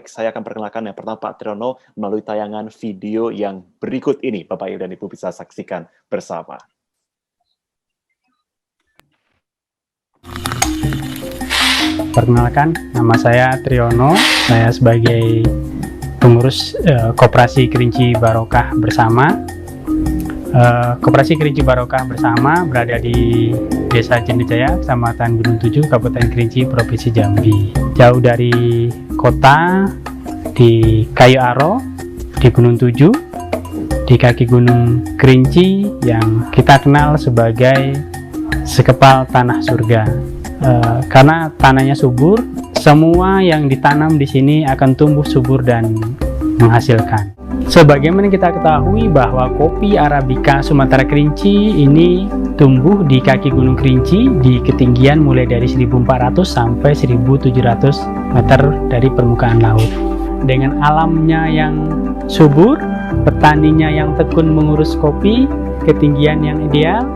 Baik, saya akan perkenalkan yang pertama Pak Triyono melalui tayangan video yang berikut ini. Bapak Ibu dan Ibu bisa saksikan bersama. Perkenalkan, nama saya Triyono. Saya sebagai pengurus Koperasi Kerinci Barokah Bersama. Koperasi Kerinci Barokah Bersama berada di Desa Jendejaya, Kecamatan Gunung Tujuh, Kabupaten Kerinci, Provinsi Jambi. Jauh dari kota, di Kayu Aro, di Gunung Tujuh, di kaki Gunung Kerinci yang kita kenal sebagai sekepal tanah surga. Karena tanahnya subur, semua yang ditanam di sini akan tumbuh subur dan menghasilkan. Sebagaimana kita ketahui bahwa kopi Arabica Sumatera Kerinci ini tumbuh di kaki Gunung Kerinci di ketinggian mulai dari 1400 sampai 1700 meter dari permukaan laut. Dengan alamnya yang subur, petaninya yang tekun mengurus kopi, ketinggian yang ideal,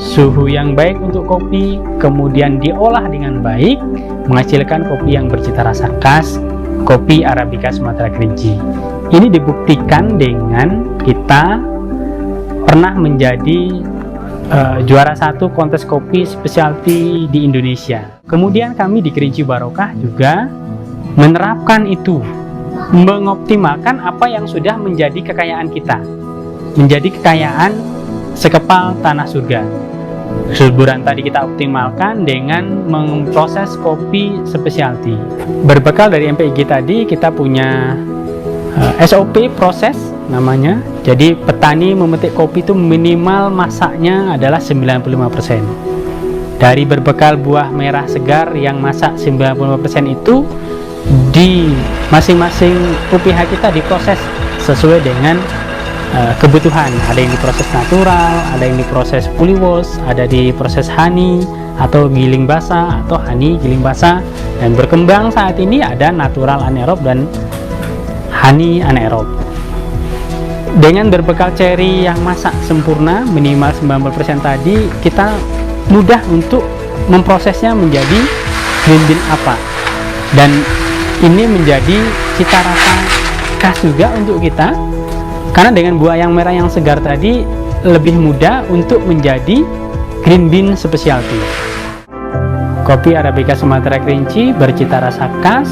suhu yang baik untuk kopi, kemudian diolah dengan baik, menghasilkan kopi yang bercita rasa khas, kopi Arabica Sumatera Kerinci. Ini dibuktikan dengan kita pernah menjadi juara satu kontes kopi specialty di Indonesia. Kemudian kami di Kerinci Barokah juga menerapkan itu, mengoptimalkan apa yang sudah menjadi kekayaan kita, menjadi kekayaan sekepal tanah surga. Kesuburan tadi kita optimalkan dengan memproses kopi specialty. Berbekal dari MPIG tadi, kita punya SOP proses namanya. Jadi petani memetik kopi itu minimal masaknya adalah 95%. Dari berbekal buah merah segar yang masak 95% itu, di masing-masing UPH kita diproses sesuai dengan kebutuhan. Ada yang diproses natural, ada yang diproses fully wash, ada diproses honey atau giling basah atau honey giling basah, dan berkembang saat ini ada natural anaerob dan honey anaerob. Dengan berbekal cherry yang masak sempurna minimal 90% tadi, kita mudah untuk memprosesnya menjadi green bean apa, dan ini menjadi cita rasa khas juga untuk kita. Karena dengan buah yang merah yang segar tadi lebih mudah untuk menjadi green bean specialty. Kopi Arabica Sumatera Kerinci bercita rasa khas,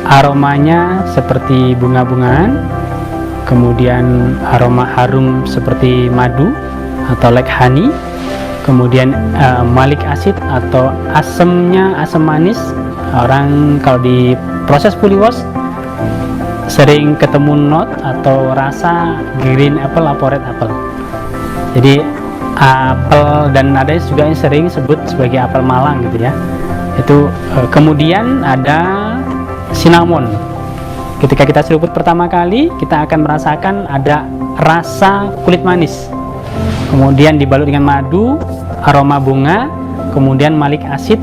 aromanya seperti bunga-bungaan, kemudian aroma harum seperti madu atau like honey, kemudian malik asid atau asemnya asam manis. Orang kalau di proses fully wash sering ketemu not atau rasa green apple atau red apple. Jadi apel, dan ada juga yang sering sebut sebagai apel Malang gitu ya. Itu kemudian ada cinnamon. Ketika kita seruput pertama kali, kita akan merasakan ada rasa kulit manis. Kemudian dibalut dengan madu, aroma bunga, kemudian malik asid,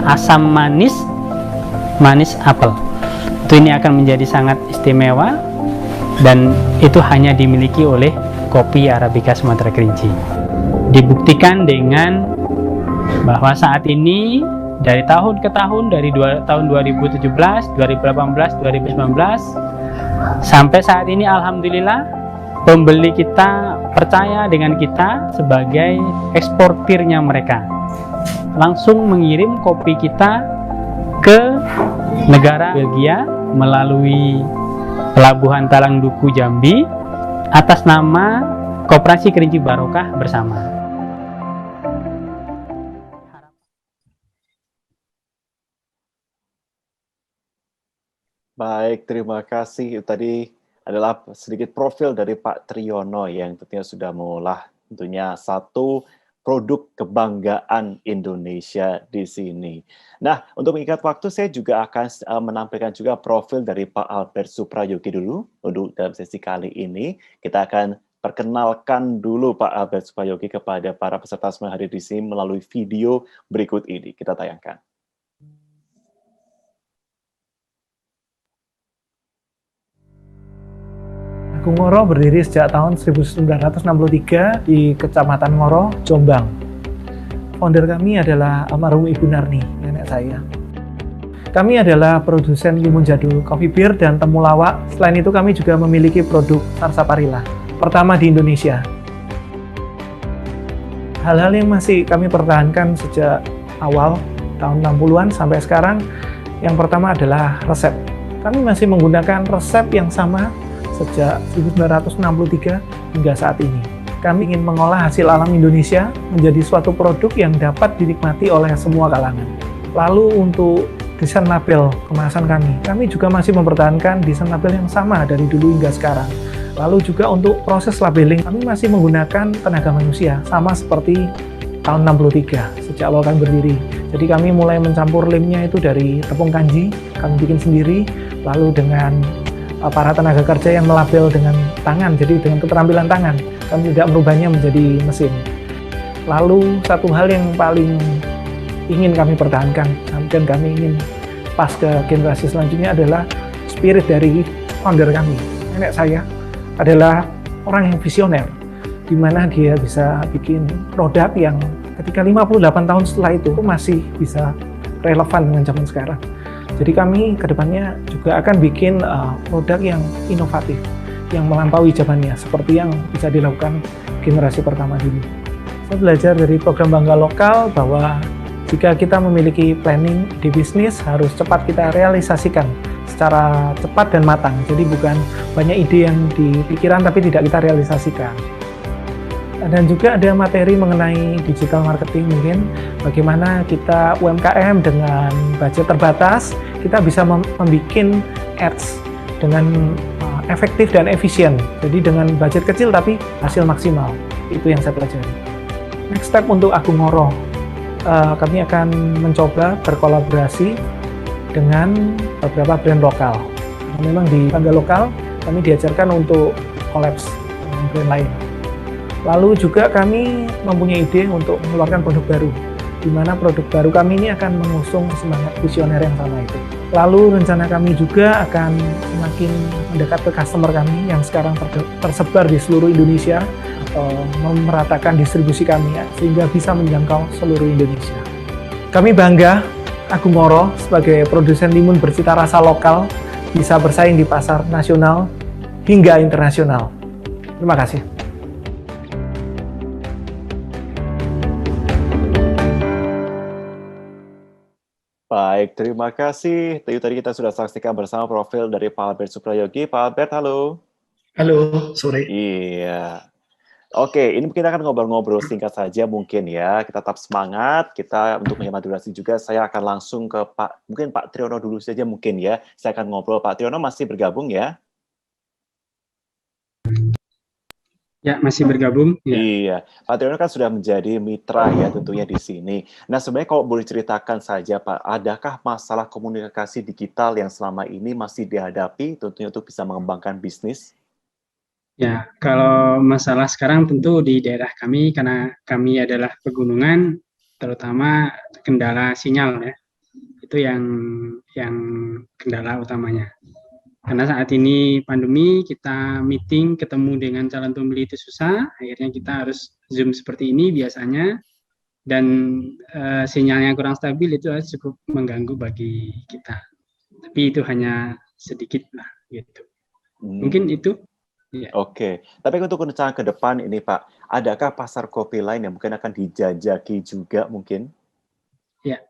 asam manis, manis apel. Itu ini akan menjadi sangat istimewa, dan itu hanya dimiliki oleh kopi Arabica Sumatera Kerinci. Dibuktikan dengan bahwa saat ini dari tahun ke tahun, dari tahun 2017, 2018, 2019 sampai saat ini, alhamdulillah pembeli kita percaya dengan kita sebagai eksportirnya mereka. Langsung mengirim kopi kita ke negara Belgia melalui Pelabuhan Talang Duku Jambi atas nama Koperasi Kerinci Barokah Bersama. Baik, terima kasih. Tadi adalah sedikit profil dari Pak Triyono yang tentunya sudah mengolah tentunya satu produk kebanggaan Indonesia di sini. Nah, untuk mengikat waktu, saya juga akan menampilkan juga profil dari Pak Albert Suprayogi dulu. Untuk dalam sesi kali ini, kita akan perkenalkan dulu Pak Albert Suprayogi kepada para peserta semua hadir di sini melalui video berikut ini. Kita tayangkan. Agung Ngoro berdiri sejak tahun 1963 di Kecamatan Ngoro, Jombang. Founder kami adalah almarhum Ibu Narni, nenek saya. Kami adalah produsen limun jadul, coffee beer, dan temulawak. Selain itu kami juga memiliki produk sarsaparilla, pertama di Indonesia. Hal-hal yang masih kami pertahankan sejak awal tahun 60-an sampai sekarang, yang pertama adalah resep. Kami masih menggunakan resep yang sama sejak 1963 hingga saat ini. Kami ingin mengolah hasil alam Indonesia menjadi suatu produk yang dapat dinikmati oleh semua kalangan. Lalu untuk desain label kemasan kami juga masih mempertahankan desain label yang sama dari dulu hingga sekarang. Lalu juga untuk proses labeling, kami masih menggunakan tenaga manusia, sama seperti tahun 63, sejak awal kami berdiri. Jadi kami mulai mencampur lemnya itu dari tepung kanji, kami bikin sendiri, lalu dengan para tenaga kerja yang melabel dengan tangan, jadi dengan keterampilan tangan, kami tidak merubahnya menjadi mesin. Lalu satu hal yang paling ingin kami pertahankan, dan kami ingin pas ke generasi selanjutnya adalah spirit dari founder kami. Nenek saya adalah orang yang visioner, di mana dia bisa bikin produk yang ketika 58 tahun setelah itu masih bisa relevan dengan zaman sekarang. Jadi kami kedepannya juga akan bikin produk yang inovatif, yang melampaui zamannya, seperti yang bisa dilakukan generasi pertama dulu. Saya belajar dari program Bangga Lokal bahwa jika kita memiliki planning di bisnis, harus cepat kita realisasikan secara cepat dan matang. Jadi bukan banyak ide yang di pikiran tapi tidak kita realisasikan. Dan juga ada materi mengenai digital marketing, mungkin bagaimana kita UMKM dengan budget terbatas, kita bisa membuat ads dengan efektif dan efisien. Jadi dengan budget kecil tapi hasil maksimal. Itu yang saya pelajari. Next step untuk Agung Ngoro, kami akan mencoba berkolaborasi dengan beberapa brand lokal. Memang di Bangga Lokal kami diajarkan untuk kolaps dengan brand lain. Lalu juga kami mempunyai ide untuk mengeluarkan produk baru, di mana produk baru kami ini akan mengusung semangat visioner yang sama itu. Lalu rencana kami juga akan semakin mendekat ke customer kami yang sekarang tersebar di seluruh Indonesia, atau memeratakan distribusi kami sehingga bisa menjangkau seluruh Indonesia. Kami bangga Agung Ngoro sebagai produsen limun bercita rasa lokal bisa bersaing di pasar nasional hingga internasional. Terima kasih. Baik, terima kasih. Tadi kita sudah saksikan bersama profil dari Pak Albert Suprayogi. Pak Albert, halo. Halo, sore. Iya. Oke, ini kita akan ngobrol-ngobrol singkat saja mungkin ya. Kita tetap semangat. Kita untuk menghemat durasi juga, saya akan langsung ke mungkin Pak Triyono dulu saja mungkin ya. Saya akan ngobrol. Pak Triyono masih bergabung ya? Ya, masih bergabung. Ya. Iya, Pak Triyono kan sudah menjadi mitra ya tentunya di sini. Nah, sebenarnya kalau boleh ceritakan saja Pak, adakah masalah komunikasi digital yang selama ini masih dihadapi tentunya untuk bisa mengembangkan bisnis? Ya, kalau masalah sekarang tentu di daerah kami, karena kami adalah pegunungan, terutama kendala sinyal ya, itu yang kendala utamanya. Karena saat ini pandemi, kita meeting, ketemu dengan calon pembeli itu susah, akhirnya kita harus Zoom seperti ini biasanya, dan sinyalnya kurang stabil itu cukup mengganggu bagi kita. Tapi itu hanya sedikit lah, gitu. Mungkin itu. Ya. Oke, tapi untuk rencana ke depan ini Pak, adakah pasar kopi lain yang mungkin akan dijajaki juga mungkin? Ya,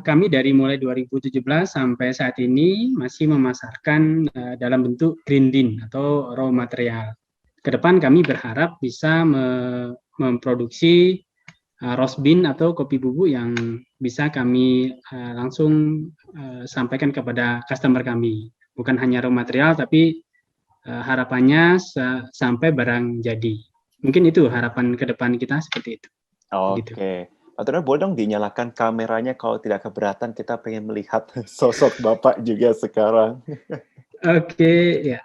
kami dari mulai 2017 sampai saat ini masih memasarkan dalam bentuk green bean atau raw material. Ke depan kami berharap bisa memproduksi roast bean atau kopi bubuk yang bisa kami langsung sampaikan kepada customer kami. Bukan hanya raw material, tapi harapannya sampai barang jadi. Mungkin itu harapan ke depan kita seperti itu. Oke. Gitu. Pak Triyono, boleh dong dinyalakan kameranya kalau tidak keberatan, kita pengen melihat sosok Bapak juga sekarang. Oke, ya.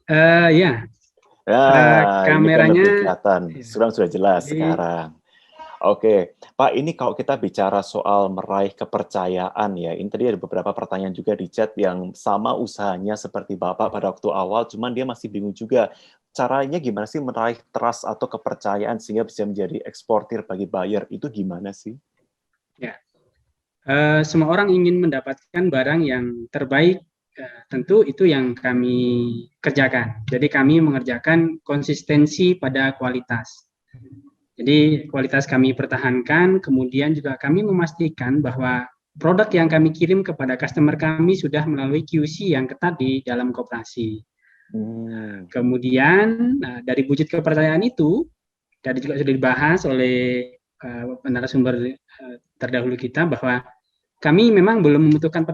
Ya. Kameranya ini kan lebih kelihatan. Ya. Sudah jelas sekarang. Oke, Pak, ini kalau kita bicara soal meraih kepercayaan ya, ini tadi ada beberapa pertanyaan juga di chat yang sama usahanya seperti Bapak pada waktu awal, cuman dia masih bingung juga. Caranya gimana sih meraih trust atau kepercayaan sehingga bisa menjadi eksportir bagi buyer, itu gimana sih? Ya, semua orang ingin mendapatkan barang yang terbaik, tentu itu yang kami kerjakan. Jadi kami mengerjakan konsistensi pada kualitas. Jadi kualitas kami pertahankan, kemudian juga kami memastikan bahwa produk yang kami kirim kepada customer kami sudah melalui QC yang ketat di dalam koperasi. Kemudian dari wujud kepercayaan itu, tadi juga sudah dibahas oleh narasumber terdahulu kita bahwa kami memang belum membutuhkan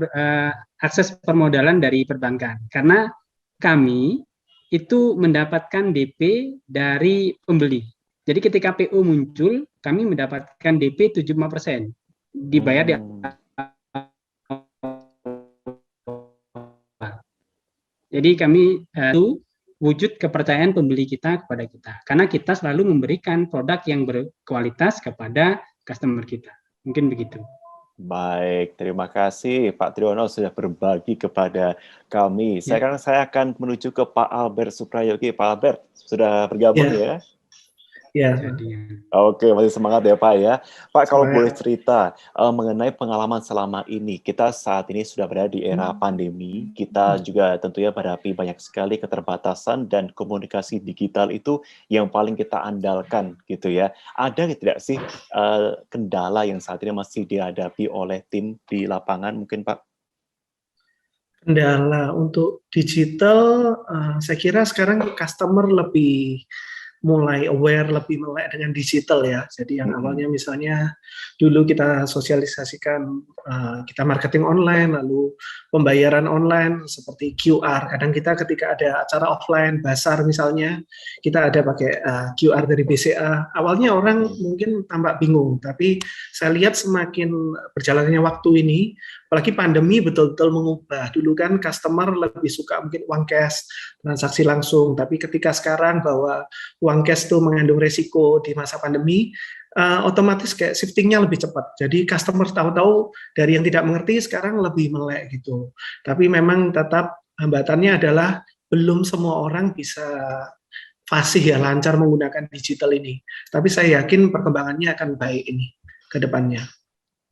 akses permodalan dari perbankan karena kami itu mendapatkan DP dari pembeli. Jadi ketika PO muncul, kami mendapatkan DP 75%, dibayar di Jadi kami itu wujud kepercayaan pembeli kita kepada kita, karena kita selalu memberikan produk yang berkualitas kepada customer kita. Mungkin begitu. Baik, terima kasih Pak Triyono sudah berbagi kepada kami. Sekarang saya akan menuju ke Pak Albert Suprayogi. Pak Albert, sudah bergabung ya? Ya. Oke, masih semangat ya Pak ya. Pak, kalau boleh cerita mengenai pengalaman selama ini, kita saat ini sudah berada di era pandemi, kita juga tentunya berhadapi banyak sekali keterbatasan dan komunikasi digital itu yang paling kita andalkan gitu ya. Ada tidak sih kendala yang saat ini masih dihadapi oleh tim di lapangan mungkin Pak? Kendala untuk digital, saya kira sekarang customer lebih mulai aware, lebih melek dengan digital ya. Jadi yang awalnya misalnya dulu kita sosialisasikan, kita marketing online, lalu pembayaran online seperti QR. Kadang kita ketika ada acara offline, basar misalnya, kita ada pakai QR dari BCA. Awalnya orang mungkin tampak bingung, tapi saya lihat semakin berjalannya waktu ini, apalagi pandemi betul-betul mengubah. Dulu kan customer lebih suka mungkin uang cash, transaksi langsung, tapi ketika sekarang bahwa uang cash itu mengandung resiko di masa pandemi, otomatis kayak shiftingnya lebih cepat. Jadi customer tahu-tahu dari yang tidak mengerti sekarang lebih melek gitu. Tapi memang tetap hambatannya adalah belum semua orang bisa fasih ya, lancar menggunakan digital ini. Tapi saya yakin perkembangannya akan baik ini ke depannya.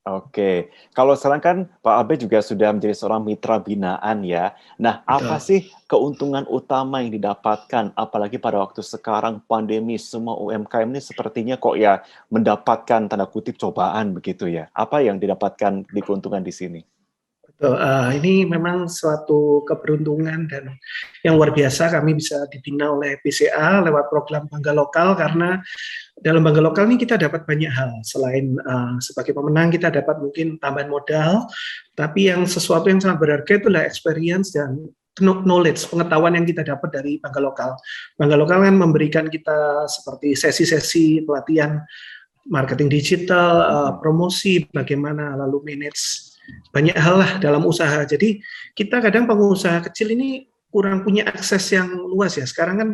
Oke, kalau sekarang kan Pak Abe juga sudah menjadi seorang mitra binaan ya. Nah, apa sih keuntungan utama yang didapatkan, apalagi pada waktu sekarang pandemi, semua UMKM ini sepertinya kok ya mendapatkan tanda kutip cobaan begitu ya. Apa yang didapatkan di keuntungan di sini? Betul, ini memang suatu keberuntungan dan yang luar biasa kami bisa dibina oleh BCA lewat program Bangga Lokal, karena dalam Bangga Lokal ini kita dapat banyak hal. Selain sebagai pemenang kita dapat mungkin tambahan modal, tapi yang sesuatu yang sangat berharga itulah experience dan knowledge, pengetahuan yang kita dapat dari Bangga Lokal. Bangga Lokal kan memberikan kita seperti sesi-sesi pelatihan marketing digital, promosi, bagaimana lalu manage banyak hal lah dalam usaha. Jadi kita kadang pengusaha kecil ini kurang punya akses yang luas ya. Sekarang kan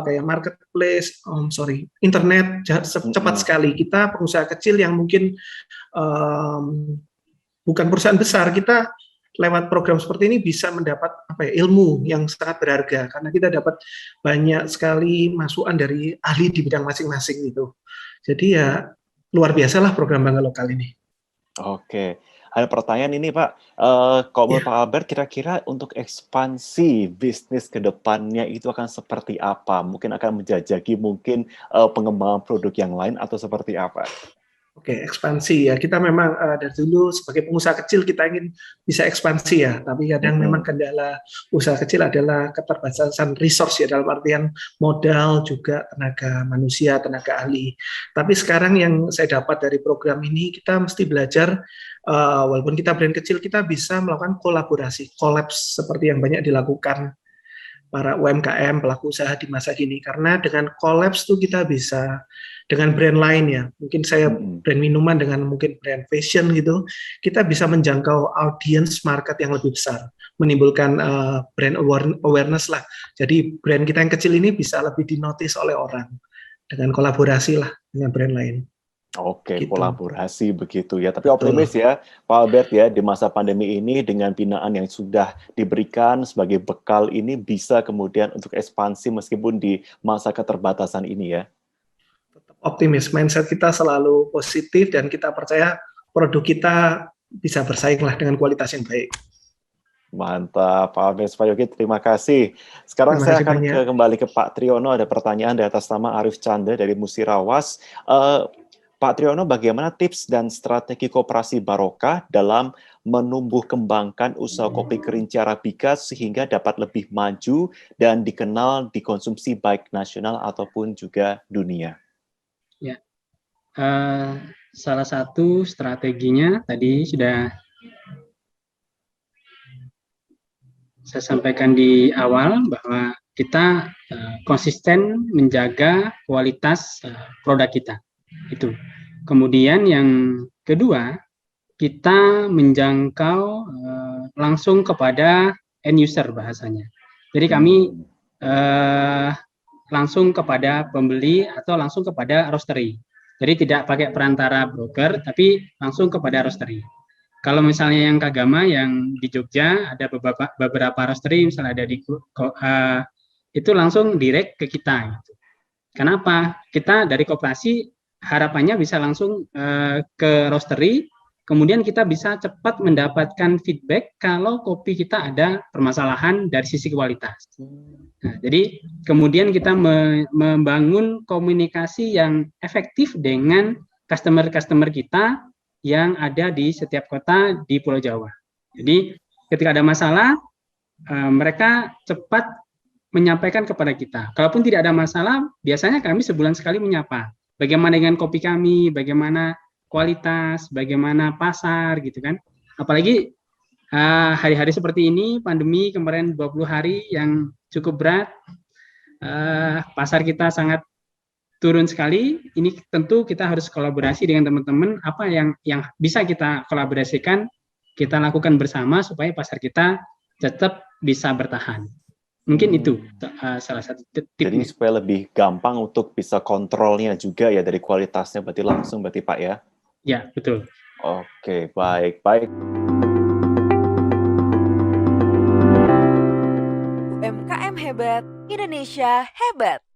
kayak marketplace, internet cepat sekali. Kita pengusaha kecil yang mungkin bukan perusahaan besar, kita lewat program seperti ini bisa mendapat ilmu yang sangat berharga, karena kita dapat banyak sekali masukan dari ahli di bidang masing-masing itu. Jadi ya luar biasa lah program Bangga Lokal ini. Oke, ada pertanyaan ini Pak, kalau menurut Pak Albert kira-kira untuk ekspansi bisnis ke depannya itu akan seperti apa? Mungkin akan menjajaki mungkin pengembangan produk yang lain atau seperti apa? Oke, ekspansi ya. Kita memang dari dulu sebagai pengusaha kecil kita ingin bisa ekspansi ya, tapi kadang memang kendala usaha kecil adalah keterbatasan resource ya, dalam artian modal juga tenaga manusia, tenaga ahli. Tapi sekarang yang saya dapat dari program ini, kita mesti belajar walaupun kita brand kecil, kita bisa melakukan kolaborasi, kolaps seperti yang banyak dilakukan para UMKM, pelaku usaha di masa kini. Karena dengan kolaps itu kita bisa dengan brand lain ya, mungkin saya brand minuman dengan mungkin brand fashion gitu, kita bisa menjangkau audience market yang lebih besar, menimbulkan brand awareness lah. Jadi brand kita yang kecil ini bisa lebih dinotis oleh orang dengan kolaborasi lah dengan brand lain. Oke, gitu. Kolaborasi begitu ya. Tapi optimis ya, Pak Albert ya, di masa pandemi ini dengan binaan yang sudah diberikan sebagai bekal ini bisa kemudian untuk ekspansi meskipun di masa keterbatasan ini ya. Tetap optimis, mindset kita selalu positif dan kita percaya produk kita bisa bersaing lah dengan kualitas yang baik. Mantap, Pak Ames, Pak Yogi, terima kasih. Sekarang Terima saya kasih akan banyak. kembali ke Pak Triyono, ada pertanyaan di atas nama Arif Chandra dari Musirawas. Pak Triyono, bagaimana tips dan strategi koperasi Barokah dalam menumbuh kembangkan usaha kopi kerinci Arabica sehingga dapat lebih maju dan dikenal dikonsumsi baik nasional ataupun juga dunia? Ya, salah satu strateginya tadi sudah saya sampaikan di awal bahwa kita konsisten menjaga kualitas produk kita. Itu. Kemudian yang kedua, kita menjangkau langsung kepada end user bahasanya. Jadi kami langsung kepada pembeli atau langsung kepada roastery. Jadi tidak pakai perantara broker, tapi langsung kepada roastery. Kalau misalnya yang Kagama yang di Jogja ada beberapa roastery, misalnya ada di itu langsung direct ke kita. Gitu. Kenapa? Kita dari koperasi harapannya bisa langsung ke roastery, kemudian kita bisa cepat mendapatkan feedback kalau kopi kita ada permasalahan dari sisi kualitas. Nah, jadi kemudian kita membangun komunikasi yang efektif dengan customer-customer kita yang ada di setiap kota di Pulau Jawa. Jadi ketika ada masalah, mereka cepat menyampaikan kepada kita. Kalaupun tidak ada masalah, biasanya kami sebulan sekali menyapa. Bagaimana dengan kopi kami, bagaimana kualitas, bagaimana pasar, gitu kan. Apalagi hari-hari seperti ini, pandemi kemarin 20 hari yang cukup berat, pasar kita sangat turun sekali. Ini tentu kita harus kolaborasi dengan teman-teman. Apa yang bisa kita kolaborasikan, kita lakukan bersama supaya pasar kita tetap bisa bertahan. Mungkin itu salah satu tipnya. Jadi supaya lebih gampang untuk bisa kontrolnya juga ya dari kualitasnya, berarti langsung berarti Pak ya? Ya, betul. Oke, baik. UMKM hebat, Indonesia hebat.